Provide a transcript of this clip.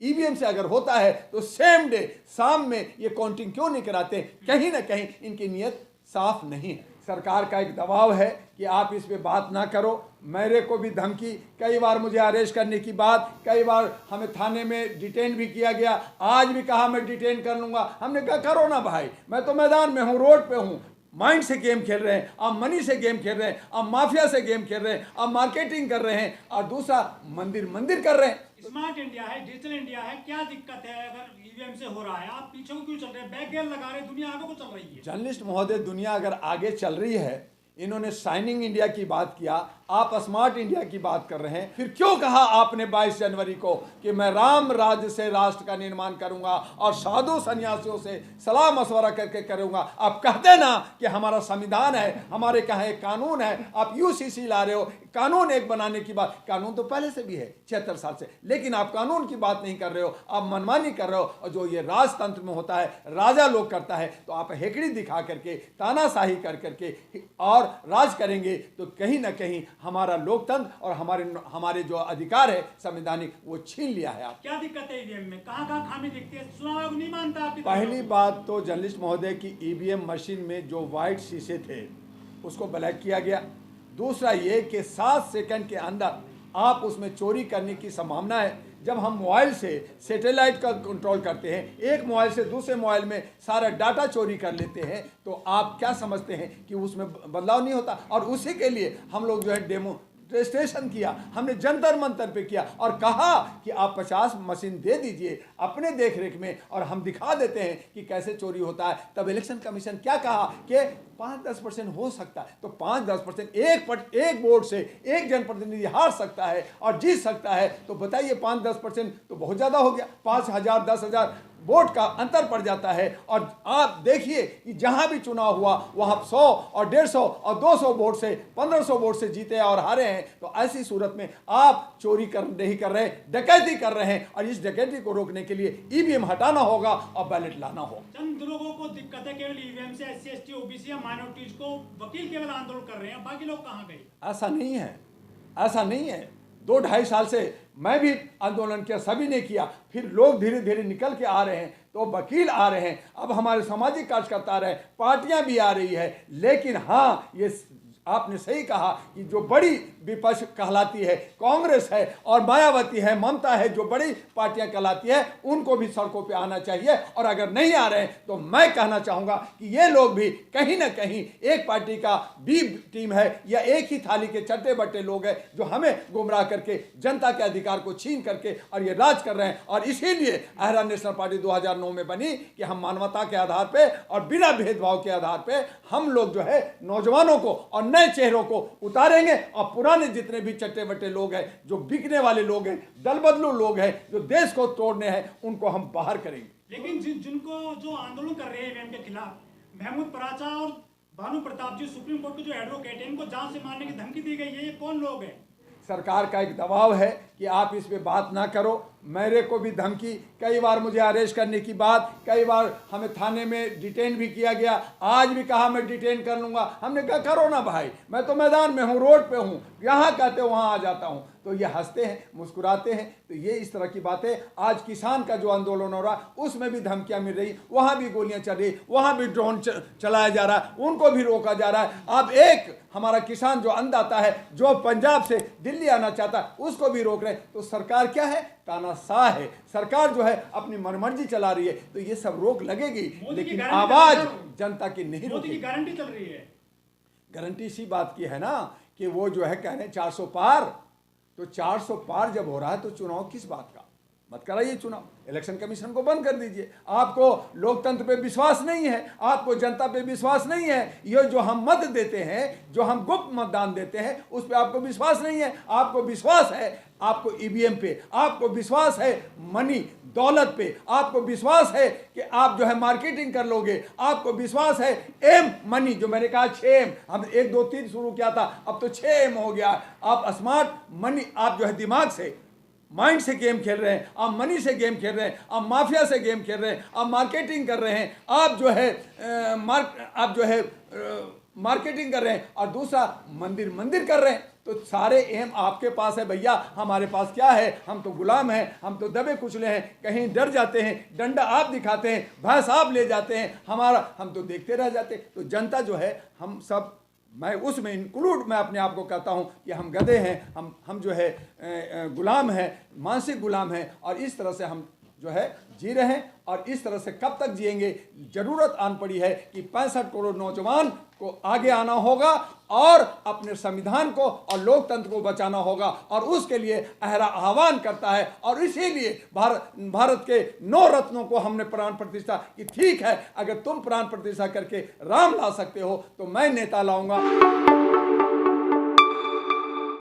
EVM से अगर होता है तो सेम डे शाम में ये काउंटिंग क्यों नहीं कराते? कहीं ना कहीं इनकी नीयत साफ नहीं है। सरकार का एक दबाव है कि आप इस पे बात ना करो। मेरे को भी धमकी, कई बार मुझे अरेस्ट करने की बात, कई बार हमें थाने में डिटेन भी किया गया। आज भी कहा मैं डिटेन कर लूँगा। हमने कहा करो ना भाई, मैं तो मैदान में हूँ, रोड पे हूँ। माइंड से गेम खेल रहे हैं, आप मनी से गेम खेल रहे हैं, आप माफिया से गेम खेल रहे हैं, आप मार्केटिंग कर रहे हैं, और दूसरा मंदिर कर रहे हैं। स्मार्ट इंडिया है, डिजिटल इंडिया है, क्या दिक्कत है अगर ईवीएम से हो रहा है? आप पीछे को क्यों चल रहे हैं? बैक गियर लगा रहे हैं, दुनिया आगे को चल रही है। जर्नलिस्ट महोदय, दुनिया अगर आगे चल रही है, इन्होंने शाइनिंग इंडिया की बात किया, आप स्मार्ट इंडिया की बात कर रहे हैं। फिर क्यों कहा आपने 22 जनवरी को कि मैं राम राज्य से राष्ट्र का निर्माण करूंगा और साधु सन्यासियों से सलाह मशवरा करके करूंगा? आप कहते ना कि हमारा संविधान है, हमारे कहा एक कानून है, आप यूसीसी ला रहे हो, कानून एक बनाने की बात। कानून तो पहले से भी है 76 साल से, लेकिन आप कानून की बात नहीं कर रहे हो, आप मनमानी कर रहे हो। और जो ये राजतंत्र में होता है, राजा लोग करता है, तो आप हेकड़ी दिखा करके, तानाशाही कर करके और राज करेंगे तो कहीं ना कहीं हमारा लोकतंत्र और हमारे जो अधिकार है संवैधानिक, वो छीन लिया है। आप क्या दिक्कत है ईवीएम में? कहाँ खामी दिखती है? चुनाव आयोग नहीं मानता आपकी? पहली बात तो जर्नलिस्ट महोदय की ईवीएम मशीन में जो व्हाइट शीशे थे उसको ब्लैक किया गया। दूसरा ये कि 7 सेकंड के अंदर आप उसमें चोरी करने की संभावना है। जब हम मोबाइल से सैटेलाइट का कंट्रोल करते हैं, एक मोबाइल से दूसरे मोबाइल में सारा डाटा चोरी कर लेते हैं, तो आप क्या समझते हैं कि उसमें बदलाव नहीं होता? और उसी के लिए हम लोग जो है डेमोन्स्ट्रेशन किया, हमने जंतर मंतर पे किया और कहा कि आप 50 मशीन दे दीजिए अपने देखरेख में और हम दिखा देते हैं कि कैसे चोरी होता है। तब इलेक्शन कमीशन क्या कहा कि 5-10% हो सकता है। तो 5-10% एक वोट से एक जनप्रतिनिधि हार सकता है और जीत सकता है। तो बताइए 5-10% तो बहुत ज़्यादा हो गया। 5,000 10,000 वोट का अंतर पड़ जाता है। और आप देखिए कि जहां भी चुनाव हुआ वहां 100 और 150 और 200 वोट से 1500 वोट से जीते और हारे हैं। तो ऐसी सूरत में आप चोरी नहीं कर रहे, डकैती कर रहे हैं, और इस डकैती को रोकने के लिए ईवीएम हटाना होगा और बैलेट लाना होगा। चंद लोगों को दिक्कत है केवल ईवीएम से, SC ST OBC या माइनॉरिटीज को वकील केवल आंदोलन कर रहे हैं, बाकी लोग कहाँ गए? ऐसा नहीं है, ऐसा नहीं है। 2-2.5 साल से मैं भी आंदोलन किया, सभी ने किया, फिर लोग धीरे धीरे निकल के आ रहे हैं। तो वकील आ रहे हैं, अब हमारे सामाजिक कार्यकर्ता आ रहे हैं, पार्टियां भी आ रही है। लेकिन हाँ, ये आपने सही कहा कि जो बड़ी विपक्ष कहलाती है कांग्रेस है और मायावती है, ममता है, जो बड़ी पार्टियां कहलाती है, उनको भी सड़कों पे आना चाहिए। और अगर नहीं आ रहे हैं तो मैं कहना चाहूँगा कि ये लोग भी कहीं ना कहीं एक पार्टी का बी टीम है या एक ही थाली के चट्टे बट्टे लोग हैं जो हमें गुमराह करके जनता के अधिकार को छीन करके और ये राज कर रहे हैं। और इसीलिए अहरा नेशनल पार्टी 2009 में बनी कि हम मानवता के आधार पर और बिना भेदभाव के आधार पर हम लोग जो है नौजवानों को और नए चेहरों को उतारेंगे और पुराने जितने भी चट्टे बट्टे लोग हैं, जो बिकने वाले लोग हैं, दल बदलू लोग हैं, जो देश को तोड़ने हैं, उनको हम बाहर करेंगे। लेकिन जिनको जो आंदोलन कर रहे हैं ईवीएम के खिलाफ, महमूद पराचा और भानु प्रताप जी सुप्रीम कोर्ट के जो एडवोकेट हैं, इनको जान से मारने की धमकी दी गई है, ये कौन लोग हैं? सरकार का एक दबाव है कि आप इस पे बात ना करो। मेरे को भी धमकी, कई बार मुझे अरेस्ट करने की बात, कई बार हमें थाने में डिटेन भी किया गया। आज भी कहा मैं डिटेन कर लूँगा। हमने कहा करो ना भाई, मैं तो मैदान में हूँ, रोड पे हूँ, यहाँ कहते हो वहाँ आ जाता हूँ। तो ये हंसते हैं, मुस्कुराते हैं। तो ये इस तरह की बातें, आज किसान का जो आंदोलन हो रहा उसमें भी धमकियाँ मिल रही, वहाँ भी गोलियाँ चल रही, वहाँ भी ड्रोन चलाया जा रहा है, उनको भी रोका जा रहा है। अब एक हमारा किसान जो अन्नदाता है, जो पंजाब से दिल्ली आना चाहता है, उसको भी रोक रहे। तो सरकार क्या है? तानाशाह है। सरकार जो है अपनी मनमर्जी चला रही है। तो ये सब रोक लगेगी, लेकिन आवाज जनता की नहीं मोदी की गारंटी चल रही है। गारंटी इसी बात की है ना कि वो जो है कह रहे हैं 400 पार। तो 400 पार जब हो रहा है तो चुनाव किस बात का? मत कराइए चुनाव, इलेक्शन कमीशन को बंद कर दीजिए। आपको लोकतंत्र पे विश्वास नहीं है, आपको जनता पे विश्वास नहीं है। ये जो हम मत देते हैं, जो हम गुप्त मतदान देते हैं, उस पे आपको विश्वास नहीं है। आपको विश्वास है आपको ईवीएम पे, आपको विश्वास है मनी दौलत पे, आपको विश्वास है कि आप जो है मार्केटिंग कर लोगे, आपको विश्वास है एम मनी, जो मैंने कहा 6M, हम 1 2 3 शुरू किया था, अब तो 6M हो गया। आप स्मार्ट मनी, आप जो है दिमाग से, माइंड से गेम खेल रहे हैं, आप मनी से गेम खेल रहे हैं, आप माफिया से गेम खेल रहे हैं, आप मार्केटिंग कर रहे हैं, आप जो है मार्केटिंग कर रहे हैं, और दूसरा मंदिर कर रहे हैं। तो सारे एम आपके पास है भैया, हमारे पास क्या है? हम तो गुलाम हैं, हम तो दबे कुचले हैं, कहीं डर जाते हैं, डंडा आप दिखाते हैं, भैंस आप ले जाते हैं, हम तो देखते रह जाते। तो जनता जो है, हम सब, मैं उसमें इंक्लूड मैं अपने आप को कहता हूं कि हम गधे हैं, हम जो है गुलाम हैं, मानसिक गुलाम हैं, और इस तरह से हम जो है जी रहे हैं। और इस तरह से कब तक जिएंगे? जरूरत आन पड़ी है कि 65 करोड़ नौजवान को आगे आना होगा और अपने संविधान को और लोकतंत्र को बचाना होगा, और उसके लिए अहरा आह्वान करता है। और इसीलिए भारत के 9 रत्नों को हमने प्राण प्रतिष्ठा की। ठीक है, अगर तुम प्राण प्रतिष्ठा करके राम ला सकते हो तो मैं नेता लाऊंगा।